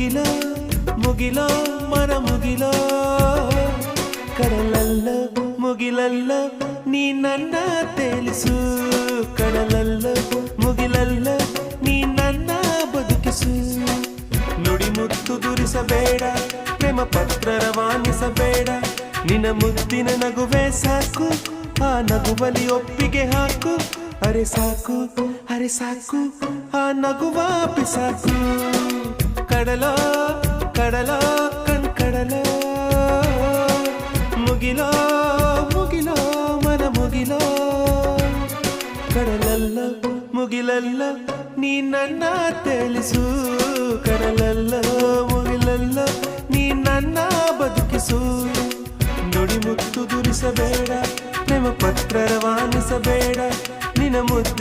ಮುಗಿಲೋ ಮುಗಿಲೋ ಮನ ಮುಗಿಲೋ ಕಡಲಲ್ಲೋ ಮುಗಿಲಲ್ಲೋ ನೀ ನನ್ನ ತೇಲಿಸು ಕಡಲಲ್ಲೋ ಮುಗಿಲಲ್ಲೋ ನೀ ನನ್ನ ಬದುಕಿಸು ನುಡಿ ಮುತ್ತು ದುರಿಸಬೇಡ ಪ್ರೇಮ ಪತ್ರ ರವಾನಿಸಬೇಡ ನಿನ್ನ ಮುದ್ದಿನ ನಗುವೆ ಸಾಕು ಆ ನಗುವಲಿ ಒಪ್ಪಿಗೆ ಹಾಕು ಅರೆ ಸಾಕು ಆ ನಗುವ ಪಿಸಾಕು ಕಡಲೋ ಕಡಲೋ ಕಡಲೋ ಮುಗಿಲೋ ಮುಗಿಲೋ ಮನ ಮುಗಿಲೋ ಕಡಲಲ್ಲ ಮುಗಿಲಲ್ಲ ನೀ ನನ್ನ ತೇಲಿಸು ಕಡಲಲ್ಲ ಮುಗಿಲಲ್ಲ ನೀ ನನ್ನ ಬದುಕಿಸು ನುಡಿ ಮುತ್ತು ದುರಿಸಬೇಡ ಪ್ರೇಮ ಪತ್ರ ರವಾನಿಸಬೇಡ ನಿನ್ನ ಮುದ್ದಿನ